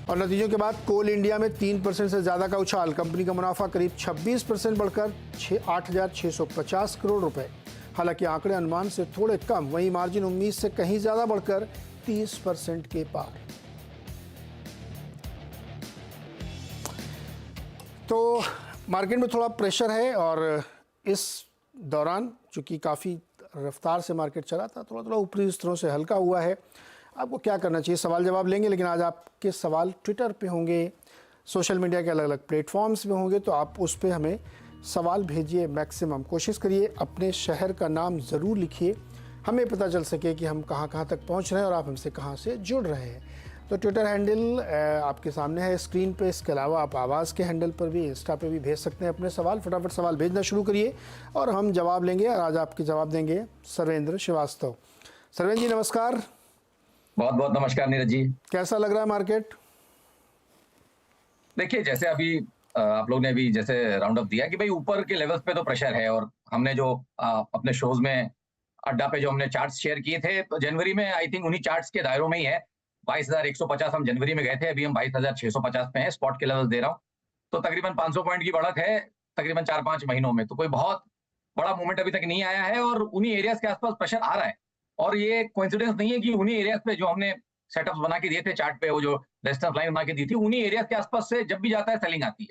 और नतीजों के बाद कोल इंडिया में 3% से ज़्यादा का उछाल। कंपनी का मुनाफा करीब 26% बढ़कर 8,650 करोड़ रुपए। हालांकि आंकड़े अनुमान से थोड़े कम, वहीं मार्जिन उम्मीद से कहीं ज़्यादा बढ़कर 30% के पार। तो मार्केट में थोड़ा प्रेशर है और इस दौरान चूंकि काफ़ी रफ्तार से मार्केट चला था, थोड़ा थोड़ा ऊपरी स्तरों से हल्का हुआ है। आपको क्या करना चाहिए, सवाल जवाब लेंगे, लेकिन आज आपके सवाल ट्विटर पे होंगे, सोशल मीडिया के अलग अलग प्लेटफॉर्म्स में होंगे, तो आप उस पर हमें सवाल भेजिए। मैक्सिमम कोशिश करिए अपने शहर का नाम ज़रूर लिखिए, हमें पता चल सके कि हम कहाँ कहाँ तक पहुँच रहे हैं और आप हमसे कहाँ से जुड़ रहे हैं। तो ट्विटर हैंडल आपके सामने है स्क्रीन पे। इसके अलावा आप आवाज़ के हैंडल पर भी, इंस्टा पे भी भेज सकते हैं अपने सवाल। फटाफट सवाल भेजना शुरू करिए और हम जवाब लेंगे। और आज आपके जवाब देंगे सर्वेंद्र श्रीवास्तव। सर्वेंद्र जी नमस्कार। बहुत बहुत नमस्कार नीरज जी। कैसा लग रहा है मार्केट? देखिए, जैसे अभी आप लोग ने भी जैसे राउंड अप दिया कि भाई ऊपर के लेवल्स पे तो प्रेशर है, और हमने जो अपने शोज में अड्डा पे जो हमने चार्ट्स शेयर किए थे तो जनवरी में, आई थिंक उन्हीं चार्ट्स के दायरों में ही है। 22,150 हम जनवरी में गए थे, अभी हम 22,650 पे हैं। स्पॉट के लेवल दे रहा हूँ, तो तकरीबन 500 पॉइंट की बढ़त है तकरीबन 4-5 महीनों में। तो कोई बहुत बड़ा मूवमेंट अभी तक नहीं आया है और उन्हीं एरियाज के आसपास प्रेशर आ रहा है। और ये कोइंसिडेंस नहीं है कि उन्हीं एरियाज पे जो हमने सेटअप बना के दिए थे चार्ट पे, वो जो रेजिस्टेंस लाइन बना के दी थी, उन्हीं एरियाज के आसपास से जब भी जाता है सेलिंग आती है।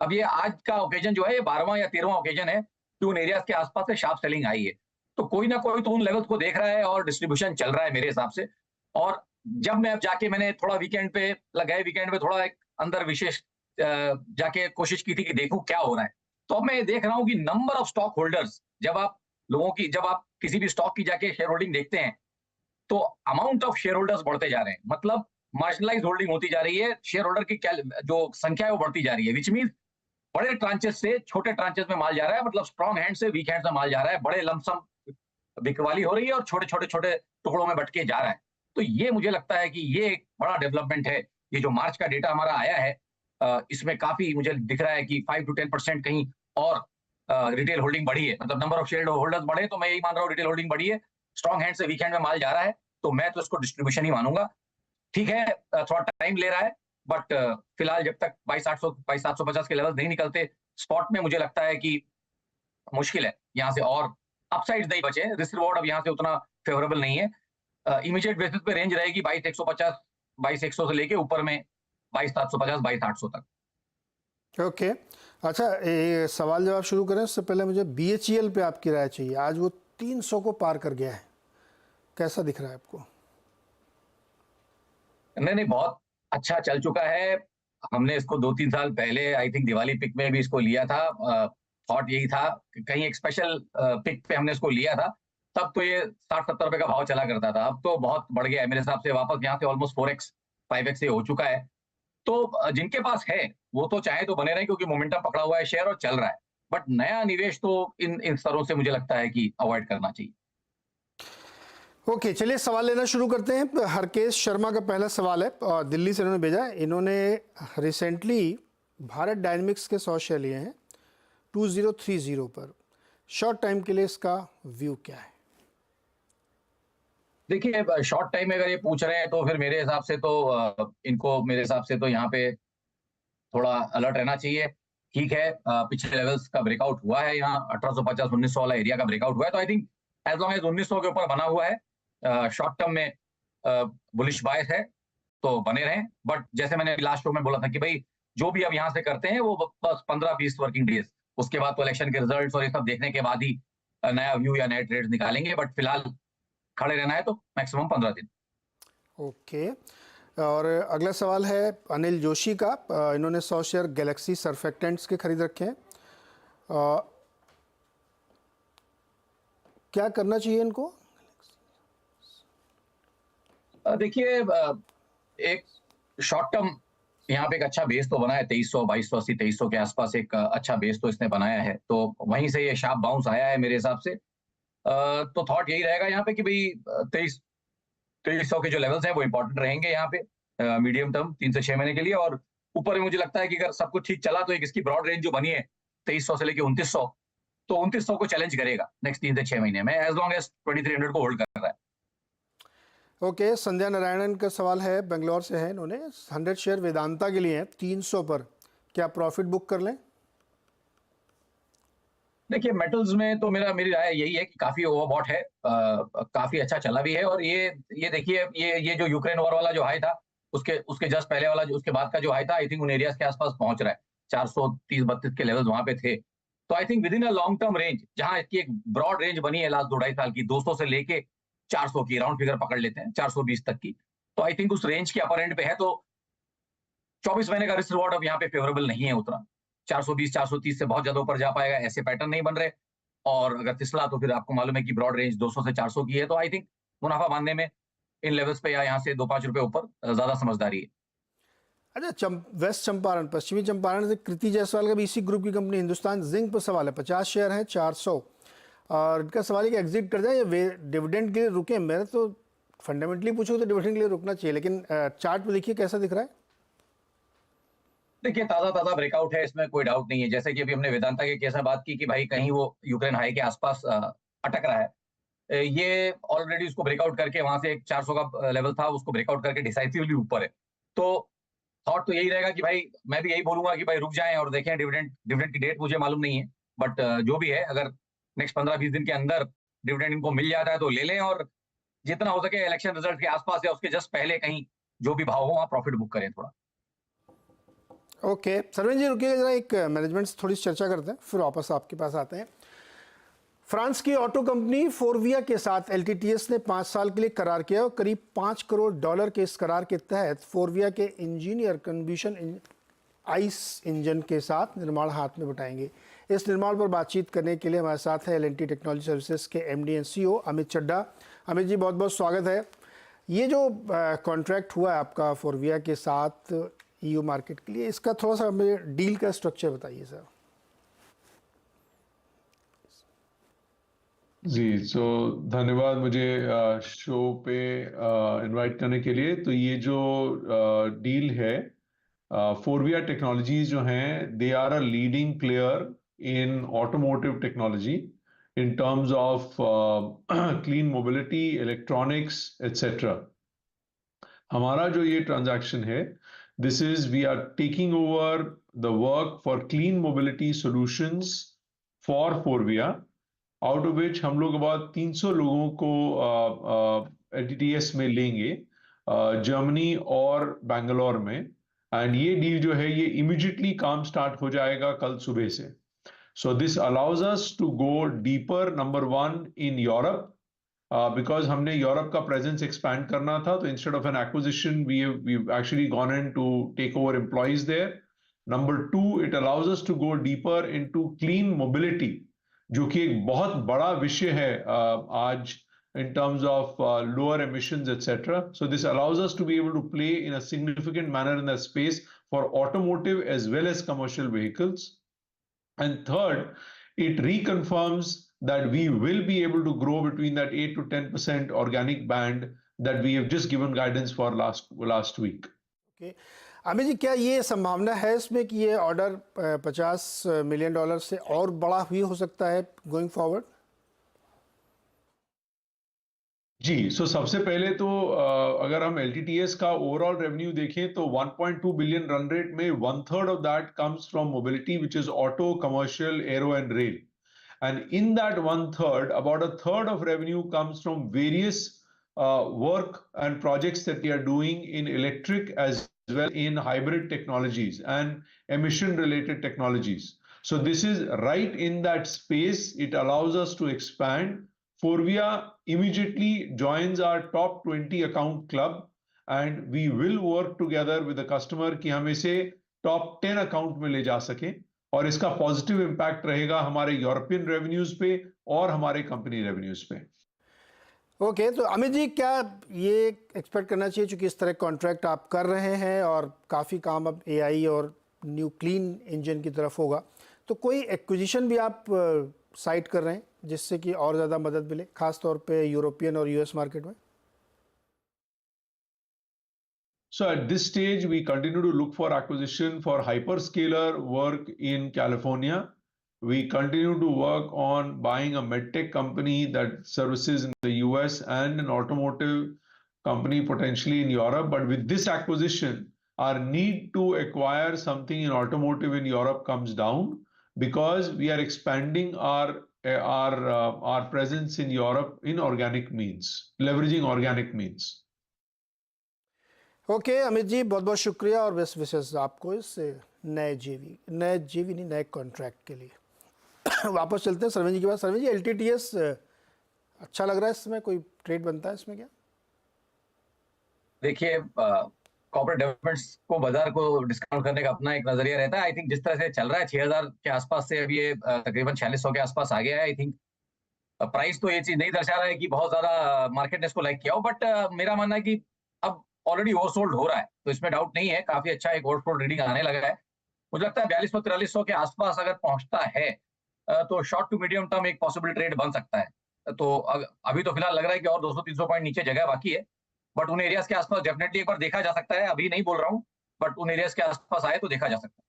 अब ये आज का ओकेजन जो है, ये 12वां या 13वां ओकेजन है कि उन एरियाज के आसपास से शार्प सेलिंग आई है। तो कोई ना कोई तो उन लेवल्स को देख रहा है और डिस्ट्रीब्यूशन चल रहा है मेरे हिसाब से। और जब मैं अब जाके मैंने थोड़ा वीकेंड पे लगाए, वीकेंड पे थोड़ा एक अंदर विशेष जाके कोशिश की थी कि देखूं क्या हो रहा है। तो अब मैं ये देख रहा हूं कि नंबर ऑफ स्टॉक होल्डर्स, जब आप किसी भी स्टॉक की जाके शेयर होल्डिंग देखते हैं, तो अमाउंट ऑफ शेयर होल्डर्स बढ़ते जा रहे हैं। मतलब मार्जिनलाइज होल्डिंग होती जा रही है, शेयर होल्डर की जो संख्या है वो बढ़ती जा रही है। विच मीन बड़े ट्रांचेस से छोटे ट्रांचेस में माल जा रहा है, मतलब स्ट्रॉन्ग हैंड से वीक हैंड में माल जा रहा है। बड़े लमसम बिकवाली हो रही है और छोटे छोटे छोटे टुकड़ों में बट के जा रहा है। तो ये मुझे लगता है कि ये एक बड़ा डेवलपमेंट है। ये जो मार्च का डेटा हमारा आया है, इसमें काफी मुझे दिख रहा है कि 5 to 10% कहीं और रिटेल होल्डिंग बढ़ी है। मतलब नंबर ऑफ शेयर होल्डर्स बढ़े, तो मैं यही मान रहा हूँ रिटेल होल्डिंग बढ़ी है। स्ट्रॉन्ग हैंड से वीक हैंड में माल जा रहा है, तो मैं तो इसको डिस्ट्रीब्यूशन ही मानूंगा। ठीक है, थोड़ा टाइम ले रहा है, बट फिलहाल जब तक 22,750 के लेवल नहीं निकलते स्पॉट में, मुझे लगता है कि मुश्किल है यहाँ से और अपसाइड नहीं बचे। रिस्क रिवॉर्ड अब यहाँ से उतना फेवरेबल नहीं है। इमीडिएट बेसिस पे रेंज रहेगी 22,150, 22,100 से लेके ऊपर में 22,750, 22,800 तक। ओके, अच्छा, ये सवाल जवाब शुरू करें उससे पहले मुझे BHEL पे आपकी राय चाहिए। आज वो 300 को पार कर गया है, कैसा दिख रहा है आपको? नहीं, बहुत अच्छा चल चुका है। हमने इसको 2-3 साल पहले आई थिंक दिवाली पिक में भी इसको लिया था। थॉट यही था कि कहीं एक स्पेशल पिक पे हमने इसको लिया था। तब तो ये 60-70 रुपए का भाव चला करता था, अब तो बहुत बढ़ गया है मेरे हिसाब से। वापस यहाँ से ऑलमोस्ट 4x 5x से हो चुका है। तो जिनके पास है वो तो चाहे तो बने रहे, क्योंकि मोमेंटम पकड़ा हुआ है शेयर और चल रहा है। बट नया निवेश तो इन स्तरों से मुझे लगता है कि अवॉइड करना चाहिए। ओके, चलिए सवाल लेना शुरू करते हैं। हरकेश शर्मा का पहला सवाल है और दिल्ली से इन्होंने भेजा है। इन्होंने रिसेंटली भारत डायनेमिक्स के 100 शेयर लिए हैं 2030 पर। शॉर्ट टाइम के लिए इसका व्यू क्या है? देखिए, शॉर्ट टाइम में अगर ये पूछ रहे हैं तो फिर मेरे हिसाब से तो इनको मेरे हिसाब से तो यहाँ पे थोड़ा अलर्ट रहना चाहिए। ठीक है, पिछले लेवल्स का ब्रेकआउट हुआ है, यहाँ 1850-1900 वाला एरिया का ब्रेकआउट हुआ है। तो I think as long as 1900 के ऊपर बना हुआ है, शॉर्ट टर्म में बुलिश बायस है, तो बने रहें। बट जैसे मैंने लास्ट शो में बोला था कि भाई जो भी अब यहाँ से करते हैं वो बस 15-20 वर्किंग डेज, उसके बाद तो इलेक्शन के रिजल्ट्स और ये सब देखने के बाद ही नया व्यू या नए ट्रेड्स निकालेंगे। बट फिलहाल खड़े रहना है तो मैक्सिमम 15 दिन। ओके, और अगला सवाल है अनिल जोशी का। इन्होंने 100 शेयर गैलेक्सी सर्फेक्टेंट्स के खरीद रखे हैं। क्या करना चाहिए इनको? देखिए, एक शॉर्ट टर्म यहाँ पे एक अच्छा बेस तो बना है, 2300, 2280, 2300 के आसपास एक अच्छा बेस तो इसने बनाया है। तो वहीं से ये शार्प बाउंस आया है मेरे हिसाब से। तो थॉट यही रहेगा यहाँ पे कि भाई 2300 के जो लेवल्स हैं वो इंपॉर्टेंट रहेंगे यहाँ पे मीडियम टर्म 3 से 6 महीने के लिए। और ऊपर में मुझे लगता है कि अगर सब कुछ ठीक चला तो एक इसकी ब्रॉड रेंज जो बनी है 2300 से लेके 2900, तो 2900 को चैलेंज करेगा नेक्स्ट 3 से 6 महीने में, एज लॉन्ग एज 2300 को होल्ड कर रहा है। ओके, संध्या नारायणन का सवाल है, बेंगलोर से है, इन्होंने 100 शेयर वेदांता के लिए हैं 300 पर, क्या प्रॉफिट बुक कर लें? देखिए मेटल्स में तो मेरी राय यही है कि काफी ओवरबॉट है, काफी अच्छा चला भी है। और ये देखिए ये जो यूक्रेन वॉर वाला जो हाई था, उसके उसके जस्ट पहले वाला जो उसके बाद का जो हाई था, आई थिंक उन एरियाज के आसपास पहुंच रहा है। 430-32 के लेवल्स वहां पे थे। तो I think with in a long term range, जहां इसकी एक ब्रॉड रेंज बनी है लास्ट 2-2.5 साल की, 200 से लेके 400 की, राउंड फिगर पकड़ लेते हैं 420 तक की। तो आई थिंक उस रेंज के अपर एंड पे है। तो 24 महीने का रिस्क रिवॉर्ड अब यहाँ पे फेवरेबल नहीं है उतना। 420 430 से बहुत ज्यादा ऊपर जा पाएगा, ऐसे पैटर्न नहीं बन रहे। और अगर फिसला तो फिर आपको मालूम है कि ब्रॉड रेंज 200 से 400 की है। तो आई थिंक मुनाफा बांधने में इन लेवल्स पे या यहाँ से 2-5 रुपए ऊपर ज्यादा समझदारी है। अच्छा, वेस्ट चंपारण, पश्चिमी चंपारण से कृति जायसवाल का बीसी ग्रुप की कंपनी हिंदुस्तान जिंक पर सवाल है, 50 शेयर हैं 400, और इनका सवाल है कि एग्जिट कर जाए या वे डिविडेंड के लिए रुके। मेरे तो फंडामेंटली पूछो तो डिविडेंड के लिए रुकना चाहिए, लेकिन चार्ट पे देखिए कैसा दिख रहा है। देखिए ताजा ब्रेकआउट है, इसमें कोई डाउट नहीं है। जैसे कि अभी हमने वेदांता के केस में बात की कि भाई कहीं वो यूक्रेन हाई के आसपास अटक रहा है। ये ऑलरेडी उसको ब्रेकआउट करके वहां से एक 400 का लेवल था, उसको ब्रेकआउट करके डिसाइसिवली ऊपर है। तो थॉट तो यही रहेगा कि भाई मैं भी यही बोलूंगा कि भाई रुक जाएं और देखें। डिविडेंड की डेट मुझे मालूम नहीं है, बट जो भी है, अगर नेक्स्ट 15-20 दिन के अंदर डिविडेंड इनको मिल जाता है तो ले लें। और जितना हो सके इलेक्शन रिजल्ट के आसपास या उसके जस्ट पहले कहीं जो भी भाव हो वहां प्रॉफिट बुक करें थोड़ा। ओके सरवीन जी, रुकिएगा जरा, एक मैनेजमेंट से थोड़ी सी चर्चा करते हैं, फिर वापस आपके पास आते हैं। फ्रांस की ऑटो कंपनी फोरविया के साथ एलटीटीएस ने 5 साल के लिए करार किया और करीब $5 करोड़ के इस करार के तहत फोरविया के इंजीनियर कंबशन आइस इंजन के साथ निर्माण हाथ में बटाएंगे। इस निर्माण पर बातचीत करने के लिए हमारे साथ है एल&टी टेक्नोलॉजी सर्विसेज के MD and CEO Amit Chadha. Amit ji, बहुत बहुत स्वागत है। ये जो कॉन्ट्रैक्ट हुआ है आपका फोरविया के साथ ईयू मार्केट के लिए, इसका थोड़ा सा हमें डील का स्ट्रक्चर बताइए सर। जी, धन्यवाद मुझे शो पे इनवाइट करने के लिए। तो ये जो डील है, फोरविया टेक्नोलॉजीज जो हैं, they are a leading player in automotive technology in terms of clean mobility, electronics, etc. हमारा जो ये ट्रांजैक्शन है, this is we are taking over the work for clean mobility solutions for Forvia, out of which हम लोग about 300 लोगों को LTTS में लेंगे, जर्मनी और बैंगलोर में। एंड ये डील जो है ये इमीडिएटली काम स्टार्ट हो जाएगा कल सुबह से। So this allows us to go deeper, number one, in Europe, because हमने यूरोप का प्रेजेंस एक्सपैंड करना था। तो instead of an acquisition, we've actually gone in to take over employees there. Number two, it allows us to go deeper into clean mobility, जो कि एक बहुत बड़ा विषय है आज in terms of lower emissions, etc. So this allows us to be able to play in a significant manner in that space for automotive as well as commercial vehicles. And third, it reconfirms that we will be able to grow between that 8 to 10% organic band that we have just given guidance for last week. Okay. Amit ji, क्या ये संभावना है इसमें कि ये order $50 million से और बड़ा भी हो सकता है गोइंग फॉरवर्ड? जी, सबसे पहले तो अगर हम LTTS का ओवरऑल रेवेन्यू देखें तो 1.2 बिलियन रन रेट में 1/3 of that comes from mobility, which is auto, commercial, aero and rail. And in that 1/3, about 1/3 of revenue comes from various work and projects that we are doing in electric as well in hybrid technologies and emission related technologies. So this is right in that space. It allows us to expand. Forvia immediately joins our top 20 account club, and we will work together with the customer कि हम इसे top 10 account में ले जा सकें, और इसका positive impact रहेगा हमारे यूरोपियन रेवेन्यूज पे और हमारे कंपनी रेवेन्यूज पे। ओके, तो अमित जी, क्या ये एक्सपेक्ट करना चाहिए, चूंकि इस तरह कॉन्ट्रैक्ट आप कर रहे हैं और काफ़ी काम अब एआई और न्यू क्लीन इंजन की तरफ होगा, तो कोई एक्विजिशन भी आप साइट कर रहे हैं जिससे कि और ज़्यादा मदद मिले, खास तौर पे यूरोपियन और यूएस मार्केट में? So at this stage, we continue to look for acquisition for hyperscaler work in California. We continue to work on buying a medtech company that services in the US and in automotive company potentially in Europe, but with this acquisition, our need to acquire something in automotive in Europe comes down because we are expanding our presence in Europe in organic means, leveraging organic means. Okay Amit ji, बहुत बहुत शुक्रिया और best विशेष आपको इस नए जेवी नहीं, नए कॉन्ट्रैक्ट के लिए। वापस चलते हैं सरवीन जी के पास। सरवीन जी, एलटीटीएस अच्छा लग रहा है, इसमें कोई ट्रेड बनता है इसमें क्या? देखिए, कॉर्पोरेट डेवलपमेंट्स को, बाजार को डिस्काउंट करने का अपना एक नजरिया रहता है। आई थिंक जिस तरह से चल रहा है 6000 के आसपास से अभी ये तकरीबन 4600 के आसपास आ गया है। आई थिंक प्राइस तो ये चीज नहीं दर्शा रहा है कि बहुत ज्यादा मार्केट ने इसको लाइक किया हो, बट मेरा मानना है कि अब ऑलरेडी ओवरसोल्ड हो रहा है, तो इसमें डाउट नहीं है। काफी अच्छा एक ओवरसोल्ड रीडिंग आने लगा है। मुझे लगता है 4200-4300 के आसपास अगर पहुंचता है तो शॉर्ट टू मीडियम टर्म एक पॉसिबल ट्रेड बन सकता है। तो अभी तो फिलहाल लग रहा है कि और 200-300 पॉइंट नीचे जगह बाकी है, बट उन एरियाज के आसपास डेफिनेटली एक बार देखा जा सकता है। अभी नहीं बोल रहा हूँ, बट उन एरियाज के आसपास आए तो देखा जा सकता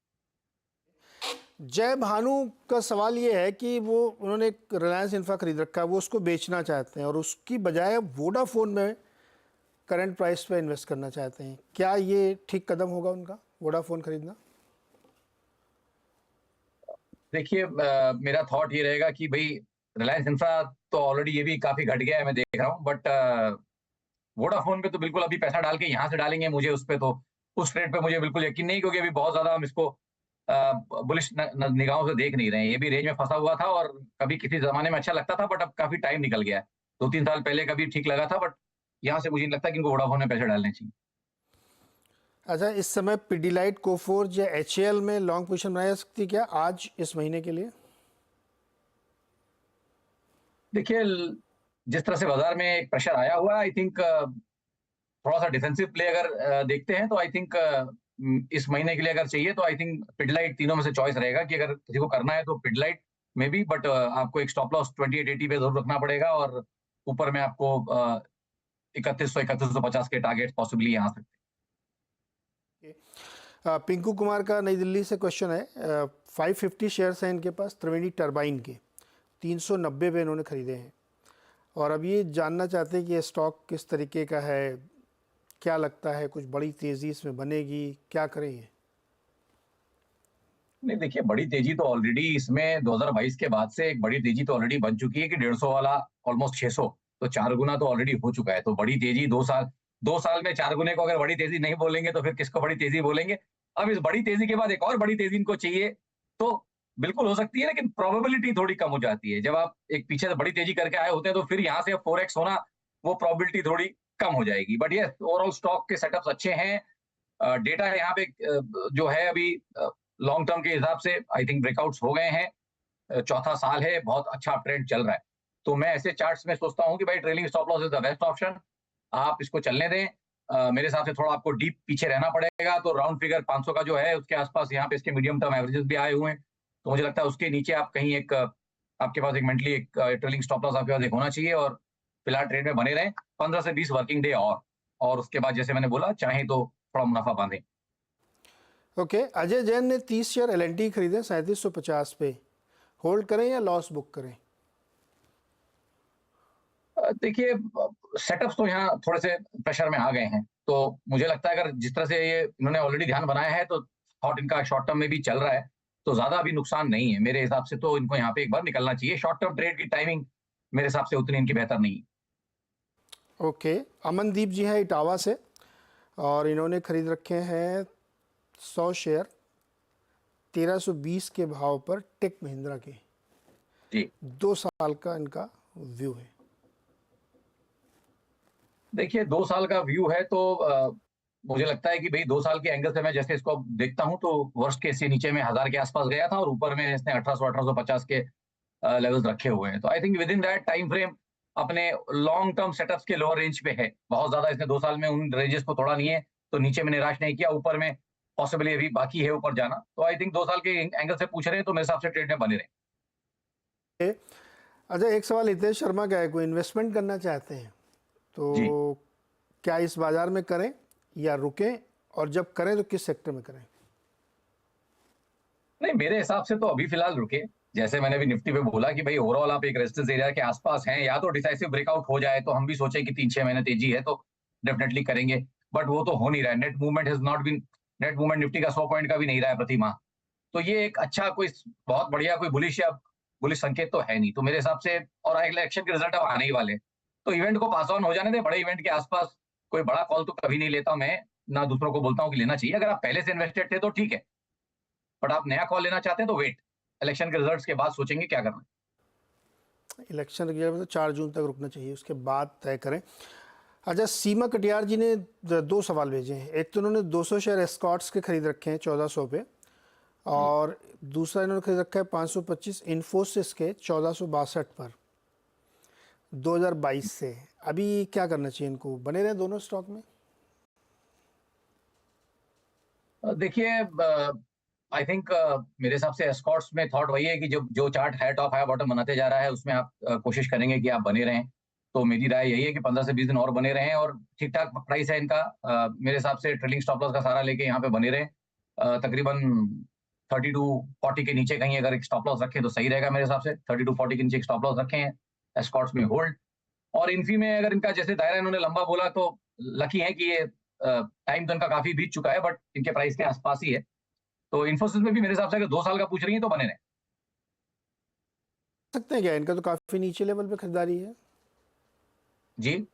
है। जय भानु का सवाल ये है कि वो उन्होंने एक रिलायंस इंफ्रा खरीद रखा है, वो उसको बेचना चाहते हैं और उसकी बजाय वोडाफोन में करंट प्राइस पे इन्वेस्ट करना चाहते हैं। क्या ये ठीक कदम होगा उनका, वोडाफोन खरीदना? देखिए, मेरा थॉट ये रहेगा कि भाई रिलायंस इंफ्रा तो ऑलरेडी ये भी काफी घट गया है, मैं देख रहा हूँ, बट वोडाफोन पे तो बिल्कुल अभी पैसा डाल के यहाँ से डालेंगे मुझे उस पे, तो उस ट्रेड पे मुझे बिल्कुल यकीन नहीं, क्योंकि अभी बहुत ज्यादा हम इसको बुलिश निगाहों से देख नहीं रहे हैं। ये भी रेंज में फंसा हुआ था और कभी किसी जमाने में अच्छा लगता था, बट अब काफी टाइम निकल गया है। 2-3 साल पहले कभी ठीक लगा था, बट यहाँ से मुझे नहीं लगता कि इनको वोडाफोन में पैसे डालने चाहिए। अच्छा, इस समय पिडिलाइट, कोफोर्ज या एचएएल में लॉन्ग पोजीशन बनाई जा सकती है क्या आज इस महीने के लिए? देखिए, जिस तरह से बाजार में एक प्रेशर आया हुआ है, आई थिंक थोड़ा सा डिफेंसिव प्ले अगर देखते हैं तो आई थिंक इस महीने के लिए अगर चाहिए तो आई थिंक पिडलाइट तीनों में से चॉइस रहेगा कि अगर किसी को करना है तो पिडलाइट में भी, बट आपको एक स्टॉप लॉस 2880 पे जरूर रखना पड़ेगा और ऊपर में आपको 3150 के टारगेट पॉसिबली यहाँ सकते हैं। पिंकू कुमार का नई दिल्ली से क्वेश्चन है। 550 शेयर्स हैं इनके पास त्रिवेणी टरबाइन के, 390 पे इन्होंने खरीदे हैं और अब ये जानना चाहते हैं कि ये स्टॉक किस तरीके का है, क्या लगता है कुछ बड़ी तेजी इसमें बनेगी, क्या करें ये? नहीं, देखिए, बड़ी तेजी तो ऑलरेडी इसमें 2022 के बाद से एक बड़ी तेजी तो ऑलरेडी बन चुकी है कि 150 वाला ऑलमोस्ट 600, तो 4 गुना तो ऑलरेडी हो चुका है। तो बड़ी तेजी 2 साल में 4 गुने को अगर बड़ी तेजी नहीं बोलेंगे तो फिर किसको बड़ी तेजी बोलेंगे? अब इस बड़ी तेजी के बाद एक और बड़ी तेजी इनको चाहिए तो बिल्कुल हो सकती है, लेकिन प्रोबेबिलिटी थोड़ी कम हो जाती है। जब आप एक पीछे से बड़ी तेजी करके आए होते हैं तो फिर यहाँ से 4x होना, वो प्रोबेबिलिटी थोड़ी कम हो जाएगी। बट ये ओवरऑल स्टॉक के सेटअप्स अच्छे हैं। डेटा यहाँ पे जो है अभी लॉन्ग टर्म के हिसाब से आई थिंक ब्रेकआउट्स हो गए हैं। चौथा साल है, बहुत अच्छा ट्रेंड चल रहा है। तो मैं ऐसे चार्ट्स में सोचता हूँ कि भाई trailing stop loss is the best option, आप इसको चलने दें। मेरे हिसाब से थोड़ा आपको डीप पीछे रहना पड़ेगा, तो राउंड फिगर 500 का जो है उसके आसपास यहाँ पे इसके मीडियम टर्म एवरेजेस भी आए हुए हैं, तो मुझे लगता है उसके नीचे आप कहीं एक आपके पास एक मेंटली एक ट्रेलिंग स्टॉप लॉस आपके पास एक होना चाहिए और फिलहाल ट्रेड में बने रहें 15 से 20 वर्किंग डे और उसके बाद जैसे मैंने बोला चाहे तो थोड़ा मुनाफा बांधें। ओके, अजय जैन ने 30 शेयर एल&टी खरीदे 3750 पे, होल्ड करें या लॉस बुक करें? देखिए, सेटअप्स तो यहाँ थोड़े से प्रेशर में आ गए हैं, तो मुझे लगता है अगर जिस तरह से ये इन्होंने ऑलरेडी ध्यान बनाया है तो थॉट इनका शॉर्ट टर्म में भी चल रहा है, तो ज्यादा अभी नुकसान नहीं है मेरे हिसाब से। तो इनको यहाँ पे एक बार निकलना चाहिए। शॉर्ट टर्म ट्रेड की टाइमिंग मेरे हिसाब से उतनी इनकी बेहतर नहीं है। ओके, अमनदीप जी हैं इटावा से और इन्होंने खरीद रखे हैं 100 शेयर 1320 के भाव पर टेक महिंद्रा के जी। 2 साल का इनका व्यू है। देखिए, 2 साल का व्यू है तो मुझे लगता है कि भाई 2 साल के एंगल से मैं जैसे इसको देखता हूं तो वर्स्ट केस ये नीचे में 1000 के आसपास गया था और ऊपर में इसने 1800-1850 के लेवल्स रखे हुए हैं। तो I think with in that time frame अपने लॉन्ग टर्म सेटअप्स के लोअर रेंज पे है। बहुत ज्यादा इसने 2 साल में उन रेंजेस को तोड़ा नहीं है, तो नीचे में निराश नहीं किया, ऊपर में पॉसिबली अभी बाकी है ऊपर जाना। तो आई थिंक 2 साल के एंगल से पूछ रहे हैं तो मेरे हिसाब से ट्रेड में बने रहे। अच्छा, एक सवाल हितेश शर्मा का है, कोई इन्वेस्टमेंट करना चाहते हैं तो क्या इस बाजार में करें या रुकें, और जब करें तो किस सेक्टर में करें? नहीं, मेरे हिसाब से तो अभी फिलहाल रुके। जैसे मैंने भी निफ्टी पे बोला कि भाई ओवरऑल आप एक रेजिस्टेंस एरिया के आसपास हैं, या तो डिसाइसिव ब्रेकआउट हो जाए तो हम भी सोचे कि 3-6 महीने तेजी है तो डेफिनेटली करेंगे, बट वो तो हो नहीं रहा है। Net movement has not been, net movement Nifty का 100 पॉइंट का भी नहीं रहा है प्रति माह। तो ये एक अच्छा कोई बहुत बढ़िया कोई बुलिश या बुलिश संकेत तो है नहीं। तो मेरे हिसाब से, और इलेक्शन के रिजल्ट अब आने ही वाले, तो इवेंट को पास ऑन हो जाने दे। बड़े इवेंट के आसपास कोई बड़ा कॉल तो कभी नहीं लेता मैं, ना दूसरों को बोलता हूँ कि लेना चाहिए। अगर आप पहले से इन्वेस्टेड थे तो ठीक है, बट आप नया कॉल लेना चाहते हैं तो वेट, इलेक्शन के रिजल्ट्स के बाद सोचेंगे क्या करना है। इलेक्शन रिजल्ट तो 4 जून तक रुकना चाहिए, उसके बाद तय करें। अच्छा, सीमा कटियार जी ने 2 सवाल भेजे हैं। एक तो उन्होंने 200 शेयर एस्कॉर्ट्स के खरीद रखे हैं 1400 पे, और दूसरा इन्होंने खरीद रखा है 525 इन्फोसिस के 1462 पर 2022 से। अभी क्या करना चाहिए इनको, बने रहे दोनों स्टॉक में? देखिए, आई थिंक मेरे हिसाब से एस्कॉर्ट्स में थॉट वही है कि जो chart high top high bottom बनाते जा रहा है उसमें आप कोशिश करेंगे कि आप बने रहें। तो मेरी राय यही है कि 15 से 20 दिन और बने रहें, और ठीक ठाक प्राइस है इनका। मेरे हिसाब से ट्रेलिंग स्टॉप लॉस का सहारा लेके यहाँ पे बने रहें। तकरीबन 30 to 40 के नीचे कहीं अगर एक स्टॉप लॉस रखें तो सही रहेगा मेरे हिसाब से। 30 to 40 के नीचे एक स्टॉप लॉस रखें एस्कॉर्ट्स में होल्ड। और इन्फी में अगर इनका जैसे दायरा इन्होंने लंबा बोला तो लकी है कि ये टाइम तो इनका काफी बीत चुका है, बट इनके प्राइस के आसपास ही है। तो इन्फोसिस में भी मेरे हिसाब से अगर 2 साल का पूछ रही है तो बने रहे सकते हैं क्या? इनका तो काफ़ी नीचे लेवल पे खरीदारी है जी।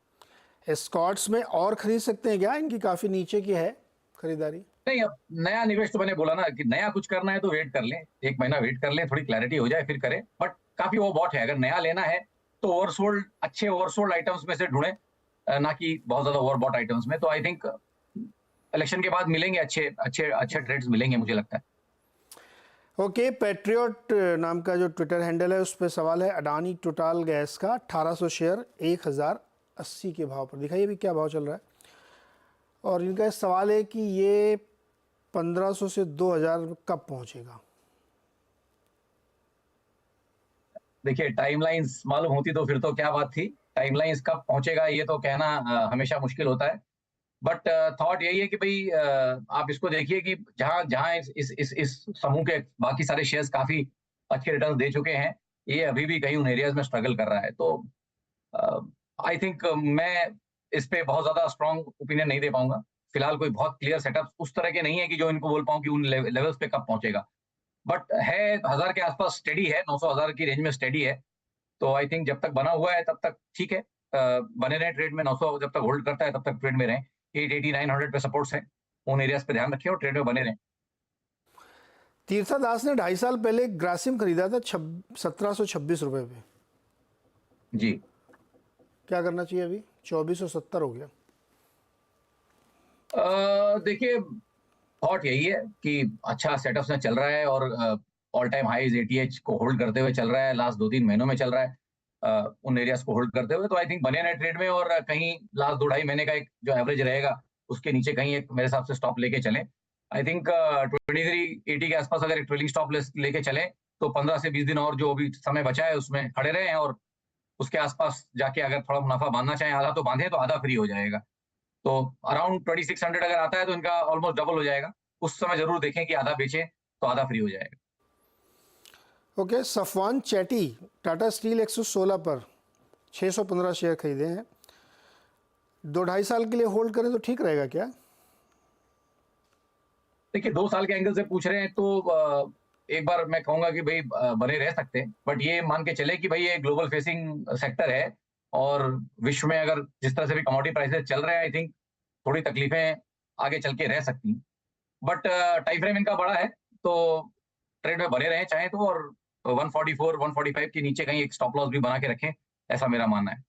एस्कॉर्ट्स में, और खरीद सकते हैं क्या? इनकी काफ़ी नीचे की है खरीदारी। नहीं, अब नया निवेश तो मैंने बोला ना कि नया कुछ करना है तो वेट कर लें, 1 महीना वेट कर लें, थोड़ी क्लैरिटी हो जाए फिर करें। बट काफी ओवरबॉट है। अगर नया लेना है तो ओवरसोल्ड, अच्छे ओवरसोल्ड आइटम्स में से ढूंढें, ना कि बहुत ज्यादा ओवरबॉट आइटम्स में। तो आई थिंक इलेक्शन के बाद मिलेंगे अच्छे अच्छे अच्छे ट्रेड्स मिलेंगे मुझे लगता है। ओके, पैट्रियट नाम का जो ट्विटर हैंडल है उस पर सवाल है अडानी टोटल गैस का 1800 शेयर 1080 के भाव पर। दिखाइए अभी क्या भाव चल रहा है। और इनका सवाल है कि ये 1500 से 2000 कब पहुंचेगा। देखिए, टाइमलाइंस मालूम होती तो फिर तो क्या बात थी। टाइमलाइंस कब पहुंचेगा ये तो कहना हमेशा मुश्किल होता है। बट थॉट यही है कि भाई आप इसको देखिए कि जहां जहां इस समूह के बाकी सारे शेयर्स काफी अच्छे रिटर्न दे चुके हैं, ये अभी भी कहीं उन एरियाज में स्ट्रगल कर रहा है। तो आई थिंक मैं इस पे बहुत ज्यादा स्ट्रॉन्ग ओपिनियन नहीं दे पाऊंगा। फिलहाल कोई बहुत क्लियर सेटअप उस तरह के नहीं है कि जो इनको बोल पाऊं कि उन लेवल्स पे कब पहुंचेगा। बट है 1000 के आसपास स्टेडी है, 900-1000 की रेंज में स्टेडी है। तो आई थिंक जब तक बना हुआ है तब तक ठीक है, बने रहे ट्रेड में। 900 जब तक होल्ड करता है तब तक ट्रेड में रहें। 880-900 पे सपोर्ट्स हैं, उन एरियाज पे ध्यान रखिए और ट्रेड में बने रहें। तीर्था दास ने 2.5 साल पहले ग्रासिम खरीदा था 1726 रुपए पे जी। क्या करना चाहिए अभी? 2470 हो गया। देखिए, थॉट यही है कि अच्छा सेटअप से चल रहा है और ऑल टाइम हाईज एटीएच को होल्ड करते हुए चल रहा है, लास्ट 2-3 महीनों में चल रहा है, उन एरियाज को होल्ड करते हुए। तो आई थिंक बने रहे ट्रेड में, और कहीं लास्ट 2-2.5 महीने का एक जो एवरेज रहेगा उसके नीचे कहीं एक मेरे हिसाब से स्टॉप लेके चलें। आई थिंक 2380 के आसपास अगर एक ट्रेलिंग स्टॉप लेके चलें तो 15 से 20 दिन और जो अभी समय बचा है उसमें खड़े रहे हैं, और उसके आसपास जाके अगर थोड़ा मुनाफा बांधना चाहें, आधा तो बांधे तो आधा फ्री हो जाएगा। तो अराउंड 2600 अगर आता है तो इनका ऑलमोस्ट डबल हो जाएगा। उस समय जरूर देखें कि आधा बेचें तो आधा फ्री हो जाएगा। Okay, Safwan chatty Tata steel 116 पर 615 शेयर खरीदे हैं। 2-2.5 साल के लिए होल्ड करें तो ठीक रहेगा क्या? देखिए, 2 साल के एंगल से पूछ रहे हैं तो एक बार मैं कहूंगा कि भाई बने रह सकते हैं, बट ये मान के चले कि भाई ये ग्लोबल फेसिंग सेक्टर है, और विश्व में अगर जिस तरह से भी कमोडिटी प्राइसेस चल रहे हैं, आई थिंक थोड़ी तकलीफें आगे चल के रह सकती हैं। बट टाइम फ्रेम इनका बड़ा है तो ट्रेड में बने रहें चाहे तो, और 144-145 के नीचे कहीं एक स्टॉप लॉस भी बना के रखें, ऐसा मेरा मानना है।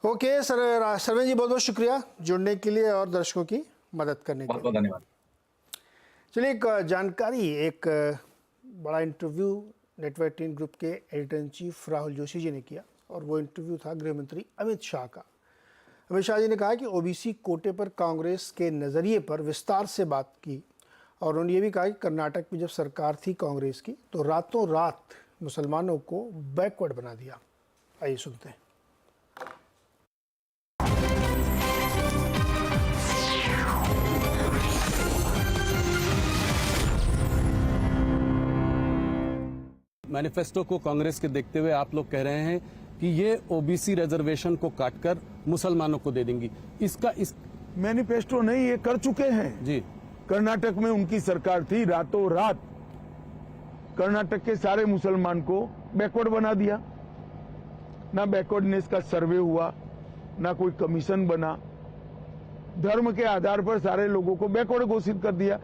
ओके सर, सर्वेन जी बहुत बहुत शुक्रिया जुड़ने के लिए और दर्शकों की मदद करने के लिए। बहुत बहुत धन्यवाद। चलिए, एक जानकारी, एक बड़ा इंटरव्यू नेटवर्क 18 ग्रुप के editor in chief Rahul Joshi ji ने किया, और वो इंटरव्यू था गृह मंत्री अमित शाह का। अमित शाह जी ने कहा कि ओबीसी कोटे पर कांग्रेस के नज़रिए पर विस्तार से बात की, और उन्होंने ये भी कहा कि कर्नाटक में जब सरकार थी कांग्रेस की तो रातों रात मुसलमानों को बैकवर्ड बना दिया। आइए सुनते हैं। मैनिफेस्टो को कांग्रेस के देखते हुए आप लोग कह रहे हैं कि ये ओबीसी रिजर्वेशन को काटकर मुसलमानों को दे देंगी। इसका मैनिफेस्टो नहीं, ये कर चुके हैं जी। कर्नाटक में उनकी सरकार थी, रातों रात कर्नाटक के सारे मुसलमान को बैकवर्ड बना दिया। ना बैकवर्डनेस का सर्वे हुआ, ना कोई कमीशन बना, धर्म के आधार पर सारे लोगों को बैकवर्ड घोषित कर दिया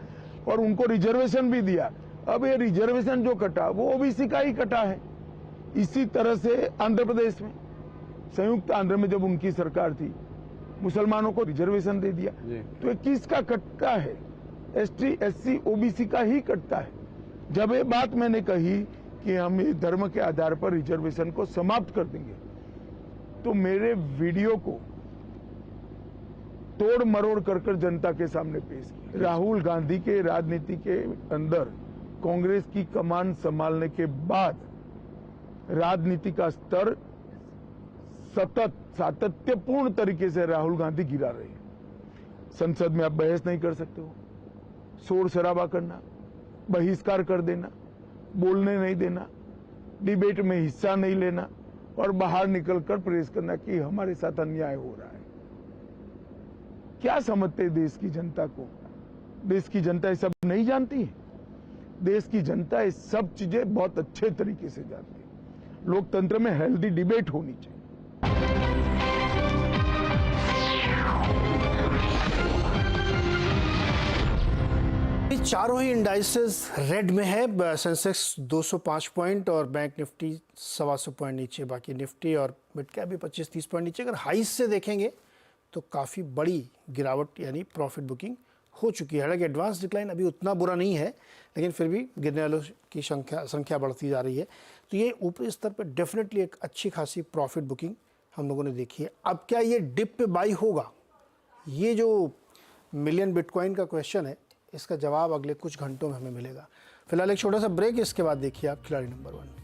और उनको रिजर्वेशन भी दिया। अब ये रिजर्वेशन जो कटा वो ओबीसी का ही कटा है। इसी तरह से आंध्र प्रदेश में, संयुक्त आंध्र में जब उनकी सरकार थी, मुसलमानों को रिजर्वेशन दे दिया। तो ये किसका कटता है? एसटी एससी ओबीसी का ही कटता है। जब ये बात मैंने कही कि हम ये धर्म के आधार पर रिजर्वेशन को समाप्त कर देंगे, तो मेरे वीडियो को तोड़ मरोड़ कर जनता के सामने पेश किया। राहुल गांधी के राजनीति के अंदर कांग्रेस की कमान संभालने के बाद राजनीति का स्तर सतत सातत्यपूर्ण तरीके से राहुल गांधी गिरा रहे हैं। संसद में आप बहस नहीं कर सकते हो, शोर शराबा करना, बहिष्कार कर देना, बोलने नहीं देना, डिबेट में हिस्सा नहीं लेना और बाहर निकलकर प्रेस करना कि हमारे साथ अन्याय हो रहा है। क्या समझते हैं देश की जनता को? देश की जनता ये सब नहीं जानती है। देश की जनता ये सब चीजें बहुत अच्छे तरीके से जानती है। लोकतंत्र में हेल्दी डिबेट होनी चाहिए। चारों ही इंडाइसेस रेड में है। सेंसेक्स 205 पॉइंट और बैंक निफ्टी 125 पॉइंट नीचे, बाकी निफ्टी और मिड कैप भी 25-30 पॉइंट नीचे। अगर हाई से देखेंगे तो काफ़ी बड़ी गिरावट यानी प्रॉफिट बुकिंग हो चुकी है। हालांकि एडवांस डिक्लाइन अभी उतना बुरा नहीं है, लेकिन फिर भी गिरने वालों की संख्या बढ़ती जा रही है। तो ये ऊपरी स्तर पर डेफिनेटली एक अच्छी खासी प्रॉफिट बुकिंग हम लोगों ने देखी है। अब क्या ये डिप पे बाई होगा? ये जो मिलियन बिटकॉइन का क्वेश्चन है, इसका जवाब अगले कुछ घंटों में हमें मिलेगा। फिलहाल एक छोटा सा ब्रेक, इसके बाद देखिए आप खिलाड़ी नंबर 1।